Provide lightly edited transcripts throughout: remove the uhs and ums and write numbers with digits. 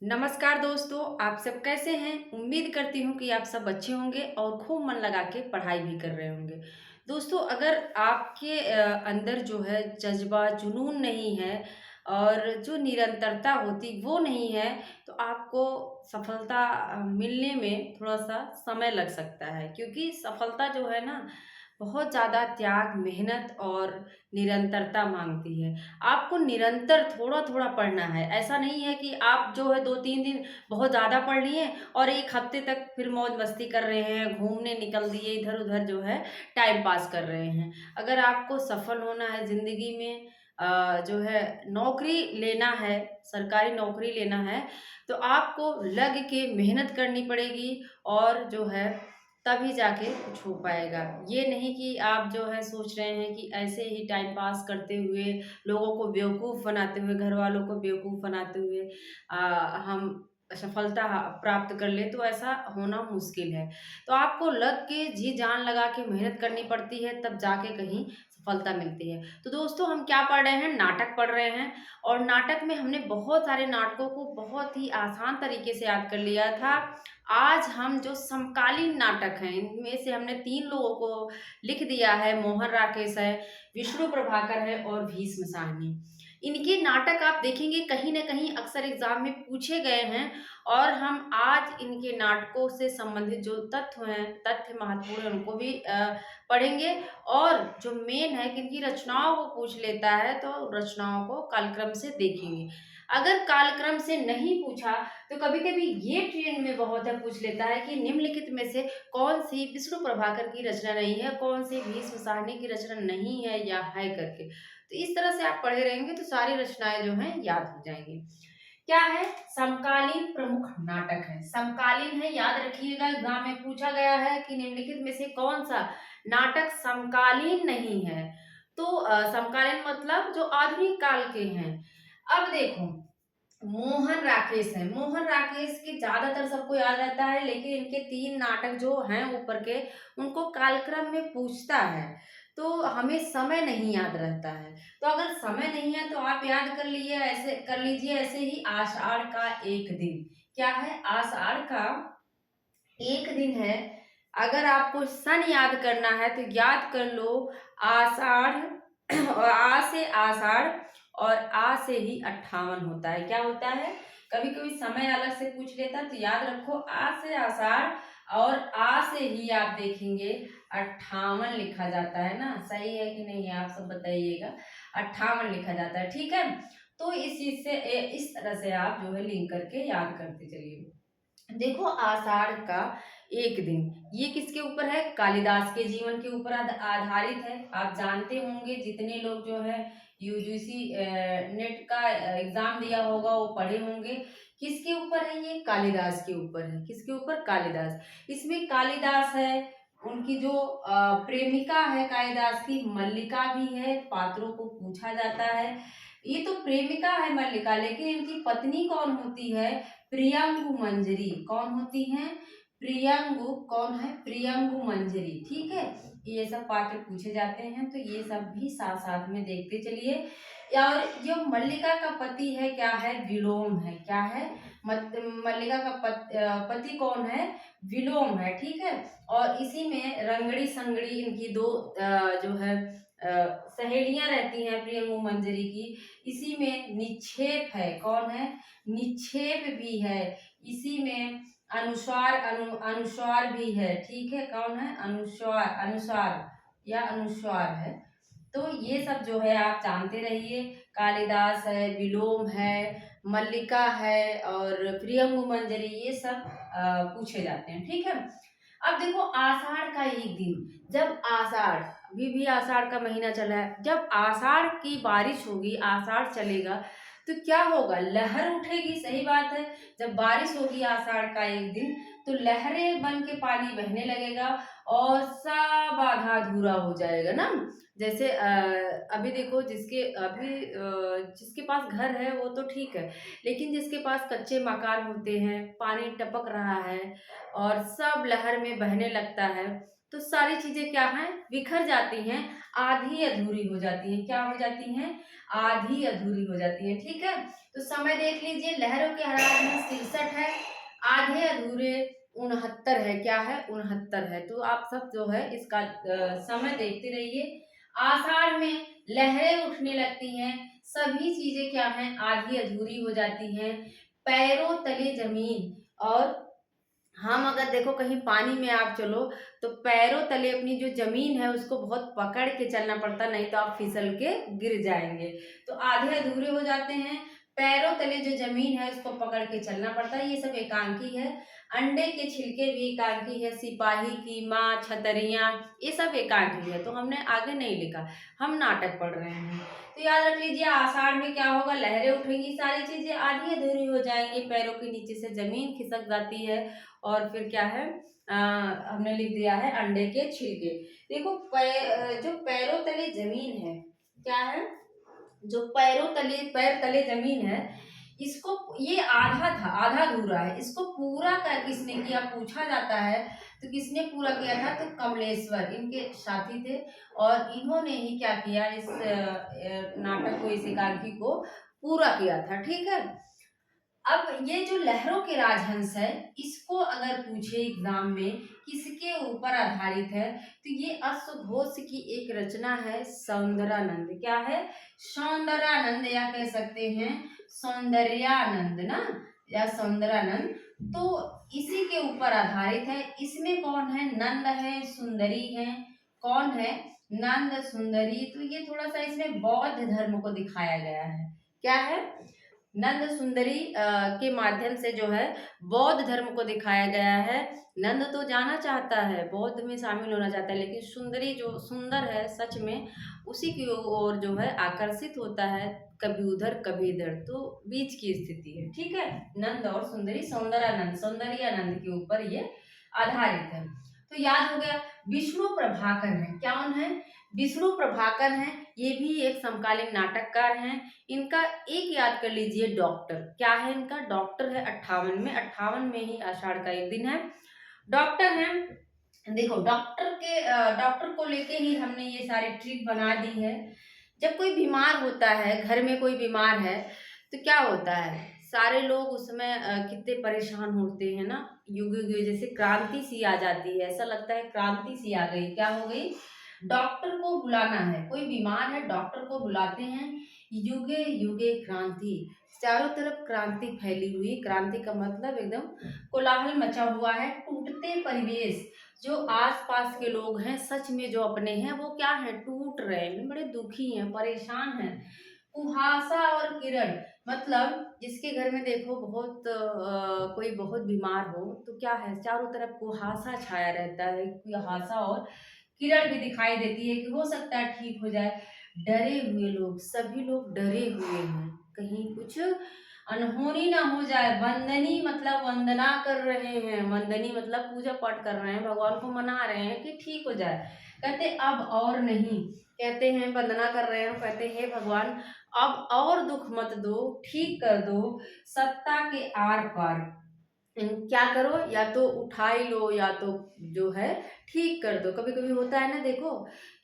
नमस्कार दोस्तों, आप सब कैसे हैं? उम्मीद करती हूँ कि आप सब अच्छे होंगे और खूब मन लगा के पढ़ाई भी कर रहे होंगे। दोस्तों, अगर आपके अंदर जो है जज़्बा, जुनून नहीं है और जो निरंतरता होती वो नहीं है, तो आपको सफलता मिलने में थोड़ा-सा समय लग सकता है। क्योंकि सफलता जो है ना, बहुत ज़्यादा त्याग, मेहनत और निरंतरता माँगती है। आपको निरंतर थोड़ा-थोड़ा पढ़ना है। ऐसा नहीं है कि आप जो है 2-3 दिन बहुत ज़्यादा पढ़ लिए और 1 हफ्ते तक फिर मौज-मस्ती कर रहे हैं, घूमने निकल दिए, इधर-उधर जो है टाइम पास कर रहे हैं। अगर आपको सफल होना है ज़िंदगी में जो है नौकरी लेना है, सरकारी नौकरी लेना है, तो आपको लग के मेहनत करनी पड़ेगी और जो है तभी जाके कुछ हो पाएगा। ये नहीं कि आप जो है सोच रहे हैं कि ऐसे ही टाइम पास करते हुए, लोगों को बेवकूफ़ बनाते हुए, घरवालों को बेवकूफ़ बनाते हुए अ, हम सफलता प्राप्त कर लें, तो ऐसा होना मुश्किल है। तो आपको लग के जी-जान लगा के मेहनत करनी पड़ती है, तब जाके कहीं सफलता मिलती है। तो दोस्तों, हम क्या पढ़ रहे हैं? नाटक पढ़ रहे हैं और नाटक में हमने बहुत सारे नाटकों को बहुत ही आसान तरीके से याद कर लिया था। आज हम जो समकालीन नाटक हैं, इनमें से हमने 3 लोगों को लिख दिया है। मोहन राकेश है, विष्णु प्रभाकर है और भीष्म साहनी। इनके नाटक आप देखेंगे कहीं न कहीं अक्सर एग्ज़ाम में पूछे गए हैं और हम आज इनके नाटकों से संबंधित जो तत्व हैं, तथ्य महत्वपूर्ण हैं, उनको भी पढ़ेंगे और जो मेन है कि इनकी रचनाओं को पूछ लेता है, तो रचनाओं को कालक्रम से देखेंगे। अगर कालक्रम से नहीं पूछा तो कभी-कभी ये ट्रेंड में बहुत है पूछ लेता है कि निम्नलिखित में से कौन-सी विष्णु प्रभाकर की रचना नहीं है, कौन-सी भीष्म साहनी की रचना नहीं है या है करके। तो इस तरह से आप पढ़े रहेंगे तो सारी रचनाएँ जो हैं याद हो जाएँगी। क्या है? समकालीन प्रमुख नाटक है। समकालीन है, याद रखिएगा एग्ज़ाम में पूछा गया है कि निम्नलिखित में से कौन-सा नाटक समकालीन नहीं है। तो समकालीन मतलब जो आधुनिक काल के हैं। अब देखो मोहन राकेश हैं। मोहन राकेश के ज़्यादातर सबको याद रहता है, लेकिन इनके 3 नाटक जो हैं ऊपर के, उनको कालक्रम में पूछता है, तो हमें समय नहीं याद रहता है। तो अगर समय नहीं है, तो आप याद कर लीजिए ऐसे ही आषाढ़ का एक दिन। क्या है? आषाढ़ का एक दिन है। अगर आपको सन याद करना है, तो याद कर लो आषाढ़ और आ से आषाढ़ और आ से ही 58 होता है। क्या होता है? कभी-कभी समय अलग से पूछ लेता है, तो याद रखो आ से आषाढ़ और आ से ही आप देखेंगे 58 लिखा जाता है ना? सही है कि नहीं आप सब बताइएगा? 58 लिखा जाता है, ठीक है? तो इस चीज़ से इस तरह से आप जो है लिंक करके याद करते चलिए। देखो आषाढ़ का एक दिन ये किसके ऊपर है? कालिदास के जीवन के ऊपर आधारित है। आप जानते होंगे जितने लोग जो है यूजीसी नेट का एग्जाम दिया होगा वो पढ़े होंगे। किसके ऊपर है ये? कालिदास के ऊपर है। किसके ऊपर? कालिदास। इसमें कालिदास है, उनकी जो प्रेमिका है कालिदास की मल्लिका भी है, पात्रों को पूछा जाता है। ये तो प्रेमिका है मल्लिका, लेकिन इनकी पत्नी कौन होती है? प्रियंगु मंजरी। कौन होती हैं? प्रियंगु कौन है? प्रियंगु मंजरी, ठीक है? ये सब पात्र पूछे जाते हैं, तो ये सब भी साथ-साथ में देखते चलिए। और जो मल्लिका का पति है क्या है? विलोम है। क्या है? मल्लिका का पति कौन है? विलोम है, ठीक है? और इसी में रंगड़ी-संगड़ी इनकी 2 जो है सहेलियाँ रहती हैं प्रियंगु मंजरी की। इसी में निक्षेप है। कौन है? निक्षेप भी है। इसी में अनुस्वार भी है, ठीक है? कौन है? अनुसार या अनुस्वार है। तो ये सब जो है आप जानते रहिए। कालिदास है, विलोम है, मल्लिका है और प्रियंगु मंजरी, ये सब पूछे जाते हैं, ठीक है? अब देखो आषाढ़ का एक दिन, जब आषाढ़, अभी भी आषाढ़ का महीना चला है, जब आषाढ़ की बारिश होगी, आषाढ़ चलेगा, तो क्या होगा? लहर उठेगी, सही बात है। जब बारिश होगी आषाढ़ का एक दिन, तो लहरें बन के पानी बहने लगेगा और सब आधा अधूरा हो जाएगा ना। जैसे अभी देखो जिसके पास घर है वो तो ठीक है, लेकिन जिसके पास कच्चे मकान होते हैं, पानी टपक रहा है और सब लहर में बहने लगता है, तो सारी चीज़ें क्या हैं? बिखर जाती हैं, आधी अधूरी हो जाती हैं। क्या हो जाती हैं? आधी अधूरी हो जाती हैं, ठीक है? तो समय देख लीजिए, लहरों के आराध में 63 है, आधे अधूरे 69 है। क्या है? 69 है। तो आप सब जो है इसका समय देखते रहिए। आषाढ़ में लहरें उठने लगती हैं, सभी चीजें क्या हैं? आधी अधूरी हो जाती हैं। पैरों तले जमीन, और हम अगर देखो कहीं पानी में आप चलो तो पैरों तले अपनी जो जमीन है उसको बहुत पकड़ के चलना पड़ता, नहीं तो आप फिसल के गिर जाएंगे। तो आधे अधूरे हो जाते हैं। पैरों तले जो जमीन है उसको पकड़ के चलना पड़ता है। ये सब एकांकी है। अंडे के छिलके भी एकांकी है। सिपाही की माँ, छतरियाँ, ये सब एकांकी है। तो हमने आगे नहीं लिखा, हम नाटक पढ़ रहे हैं। तो याद रख लीजिए, आषाढ़ में क्या होगा? लहरें उठेंगी, सारी चीजें आधी अधूरी हो जाएंगी, पैरों के नीचे से जमीन खिसक जाती है। और फिर क्या है? हमने लिख दिया है अंडे के छिलके। देखो जो पैरों तले जमीन है, क्या है? जो पैर तले जमीन है, इसको, ये आधा था, आधा अधूरा है, इसको पूरा कर किसने किया पूछा जाता है। तो किसने पूरा किया था? तो कमलेश्वर इनके साथी थे, और इन्होंने ही क्या किया? इस नाटक को, इस एकांकी को पूरा किया था। ठीक है। अब ये जो लहरों के राजहंस है, इसको अगर पूछे एग्जाम में किसके ऊपर आधारित है, तो ये अश्वघोष की एक रचना है, सौंदरानंद। क्या है? सौंदरानंद, या कह सकते हैं सौंदर्यानंद ना, या सौंदरानंद। तो इसी के ऊपर आधारित है। इसमें कौन है? नंद है, सुंदरी है। कौन है? नंद, सुंदरी। तो ये थोड़ा सा इसमें बौद्ध धर्म को दिखाया गया है। क्या है? नंद सुंदरी के माध्यम से जो है बौद्ध धर्म को दिखाया गया है। नंद तो जाना चाहता है, बौद्ध में शामिल होना चाहता है, लेकिन सुंदरी जो सुंदर है सच में, उसी की ओर जो है आकर्षित होता है, कभी उधर कभी इधर, तो बीच की स्थिति है। ठीक है। नंद और सुंदरी, सौंदर्यानंद, सौंदर्यानंद के ऊपर ये आधारित है। तो याद हो गया। विष्णु प्रभाकर है, क्या है? विष्णु प्रभाकर हैं, ये भी एक समकालीन नाटककार हैं। इनका एक याद कर लीजिए, डॉक्टर। क्या है इनका? डॉक्टर है। 58 में, 58 में ही आषाढ़ का एक दिन है। डॉक्टर हैं। देखो डॉक्टर को लेके ही हमने ये सारी ट्रिक बना दी है। जब कोई बीमार होता है, घर में कोई बीमार है, तो क्या होता है? सारे लोग उसमें कितने परेशान होते हैं ना। युग युग जैसे क्रांति सी आ जाती है, ऐसा लगता है क्रांति सी आ गई। क्या हो गई? डॉक्टर को बुलाना है, कोई बीमार है, डॉक्टर को बुलाते हैं। युगे युगे क्रांति, चारों तरफ क्रांति फैली हुई। क्रांति का मतलब एकदम कोलाहल मचा हुआ है। टूटते परिवेश, जो आसपास के लोग हैं, सच में जो अपने हैं, वो क्या है? टूट रहे हैं, बड़े दुखी हैं, परेशान हैं। कुहासा और किरण, मतलब जिसके घर में देखो बहुत कोई बहुत बीमार हो, तो क्या है? चारों तरफ कुहासा छाया रहता है। कुहासा और किरण भी दिखाई देती है कि हो सकता है ठीक हो जाए। डरे हुए लोग, सभी लोग डरे हुए हैं, कहीं कुछ अनहोनी ना हो जाए। वंदनी मतलब वंदना कर रहे हैं, वंदनी मतलब पूजा पाठ कर रहे हैं, भगवान को मना रहे हैं कि ठीक हो जाए। कहते अब और नहीं, कहते हैं वंदना कर रहे हैं, कहते हैं हे भगवान अब और दुख मत दो, ठीक कर दो, सत्ता के आर पार क्या करो, या तो उठा ही लो, या तो जो है ठीक कर दो। कभी कभी होता है ना, देखो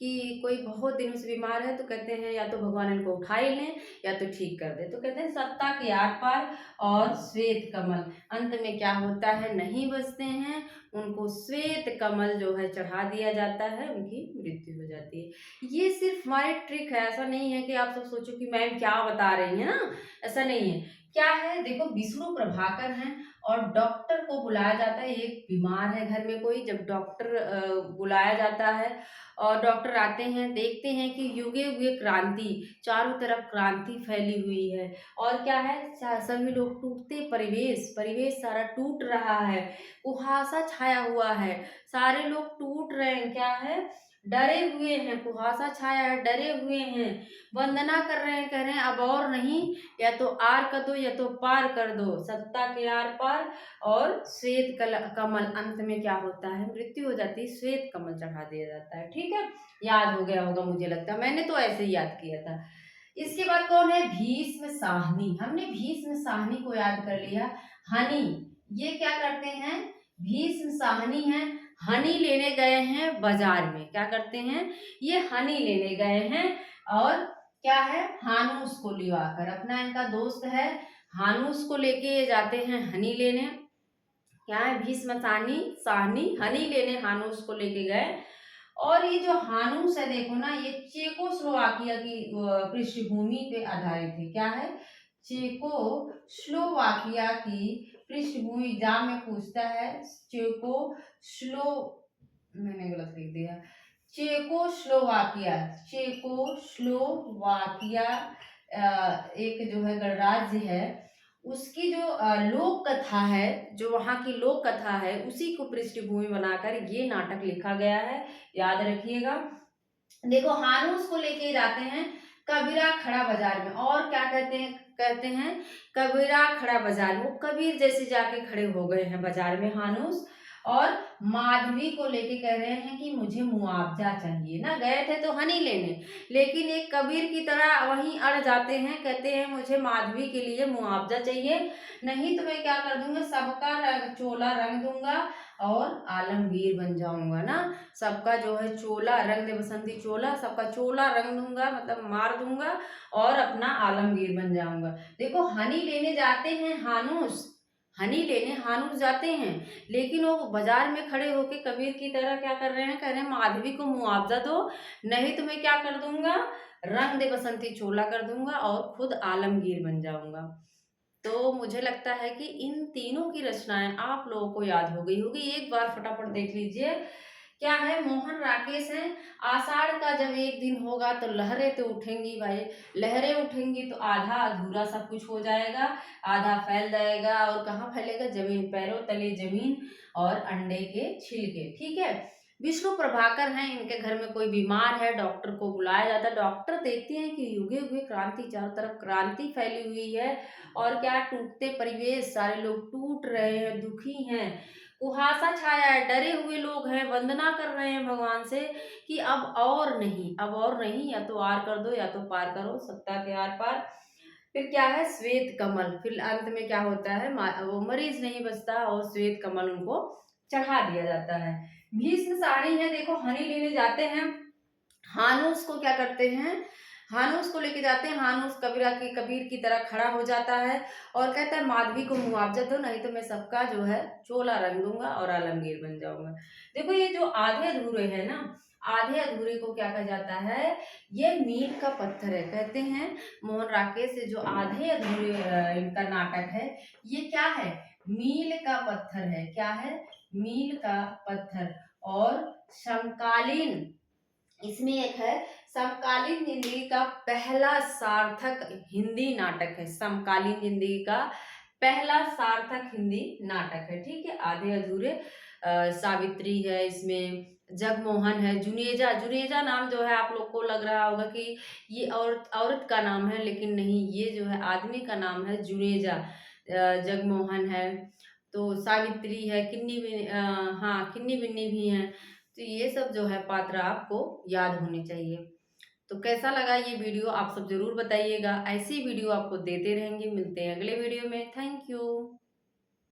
कि कोई बहुत दिनों से बीमार है, तो कहते हैं या तो भगवान इनको उठा ही लें या तो ठीक कर दे। तो कहते हैं सत्ता के आर पार और श्वेत कमल, अंत में क्या होता है? नहीं बचते हैं, उनको श्वेत कमल जो है चढ़ा दिया जाता है, उनकी मृत्यु हो जाती है। ये सिर्फ हमारे ट्रिक है, ऐसा नहीं है कि आप सब सोचो कि मैम क्या बता रही है ना, ऐसा नहीं है। क्या है? देखो विष्णु प्रभाकर हैं, और डॉक्टर को बुलाया जाता है। एक बीमार है घर में कोई, जब डॉक्टर बुलाया जाता है, और डॉक्टर आते हैं, देखते हैं कि युगे युगे क्रांति, चारों तरफ क्रांति फैली हुई है। और क्या है? सभी लोग टूटते परिवेश, परिवेश सारा टूट रहा है, कुहासा छाया हुआ है, सारे लोग टूट रहे हैं। क्या है? डरे हुए हैं, कुहासा छाया है, डरे हुए हैं, वंदना कर रहे हैं, कह रहे हैं अब और नहीं, या तो आर कर दो या तो पार कर दो, सत्ता के आर पार। और श्वेत कमल, अंत में क्या होता है? मृत्यु हो जाती है, श्वेत कमल चढ़ा दिया जाता है। ठीक है। याद हो गया होगा, मुझे लगता है, मैंने तो ऐसे ही याद किया था। इसके बाद कौन है? भीष्म साहनी। हमने भीष्म साहनी को याद कर लिया। हनी, ये क्या करते हैं? भीष्म साहनी है, हनी लेने गए हैं बाजार में। क्या करते हैं? ये हनी लेने गए हैं, और क्या है, हानूस को लिवाकर, अपना इनका दोस्त है हानूस को लेके ये जाते हैं हनी लेने। क्या है, भीष्म साहनी साहनी हनी लेने हानूस को लेके गए। और ये जो हानूस है देखो ना, ये चेकोस्लोवाकिया की पृष्ठभूमि पे आधारित है। क्या है, चेकोस्लोवाकिया की पृष्ठभूमि। एग्जाम में पूछता है चेकोस्लो, मैंने गलत लिख दिया, चेकोस्लोवाकिया, चेकोस्लोवाकिया एक जो है गणराज्य है, उसकी जो लोक कथा है, जो वहाँ की लोक कथा है, उसी को पृष्ठभूमि बनाकर ये नाटक लिखा गया है, याद रखिएगा। देखो हानूस को लेके जाते हैं कबीरा खड़ा बाजार में, और क्या कहते हैं कबीरा खड़ा बाजार, वो कबीर जैसे जाके खड़े हो गए हैं बाजार में हानूस। और माधवी को लेके कह रहे हैं कि मुझे मुआवजा चाहिए ना, गए थे तो हनी लेने, लेकिन एक कबीर की तरह वहीं अड़ जाते हैं, कहते हैं मुझे माधवी के लिए मुआवजा चाहिए, नहीं तो मैं क्या कर दूंगा, सबका चोला रंग दूंगा और आलमगीर बन जाऊंगा ना, सबका जो है चोला रंग दे बसंती चोला, सबका चोला रंग दूंगा, मतलब मार दूंगा और अपना आलमगीर बन जाऊंगा। देखो हनी लेने जाते हैं हानूस, हनी लेने हानूस जाते हैं, लेकिन वो बाजार में खड़े होके कबीर की तरह क्या कर रहे हैं, कह रहे हैं माधवी को मुआवजा दो, नहीं तो मैं क्या कर दूंगा, रंग दे बसंती चोला कर दूंगा और खुद आलमगीर बन जाऊंगा। तो मुझे लगता है कि इन तीनों की रचनाएं आप लोगों को याद हो गई होगी, एक बार फटाफट देख लीजिए। क्या है, मोहन राकेश हैं, आषाढ़ का जब एक दिन होगा तो लहरें तो उठेंगी भाई, लहरें उठेंगी तो आधा अधूरा सब कुछ हो जाएगा, आधा फैल जाएगा, और कहाँ फैलेगा, जमीन, पैरों तले जमीन और अंडे के छिलके। ठीक है, विष्णु प्रभाकर हैं, इनके घर में कोई बीमार है, डॉक्टर को बुलाया जाता है, डॉक्टर देखते हैं कि युगे युगे क्रांति, चारों तरफ क्रांति फैली हुई है, और क्या, टूटते परिवेश, सारे लोग टूट रहे हैं, दुखी हैं, कुहासा छाया है, डरे हुए लोग हैं, वंदना कर रहे हैं भगवान से कि अब और नहीं, अब और नहीं, या तो आर कर दो या तो पार करो, सत्ता के आर पार। फिर क्या है, श्वेत कमल, फिर अंत में क्या होता है, वो मरीज नहीं बचता और श्वेत कमल उनको चढ़ा दिया जाता है। भीष्म सारणी है, देखो हनी लेने जाते हैं, हानूस को क्या करते हैं, हानूस को लेके जाते हैं, हानूस कबीर की तरह खड़ा हो जाता है और कहता है माधवी को मुआवजा दो, नहीं तो मैं सबका जो है चोला रंग दूंगा और आलमगीर बन जाऊंगा। देखो ये जो आधे अधूरे है ना, आधे अधूरे को क्या कहा जाता है, ये मील का पत्थर है, कहते हैं मोहन राकेश से जो आधे अधूरे इनका नाटक है, ये क्या है, मील का पत्थर है। क्या है, मील का पत्थर। और समकालीन, इसमें एक है समकालीन जिंदगी का पहला सार्थक हिंदी नाटक है, समकालीन जिंदगी का पहला सार्थक हिंदी नाटक है। ठीक है, आधे अधूरे, सावित्री है इसमें, जगमोहन है, जुनेजा, जुनेजा नाम जो है आप लोग को लग रहा होगा कि ये औरत का नाम है, लेकिन नहीं, ये जो है आदमी का नाम है, जुनेजा। जगमोहन है, तो सावित्री है, हाँ किन्नी बिन्नी भी हैं। तो ये सब जो है पात्र आपको याद होने चाहिए। तो कैसा लगा ये वीडियो आप सब जरूर बताइएगा, ऐसी वीडियो आपको देते रहेंगे, मिलते हैं अगले वीडियो में, थैंक यू।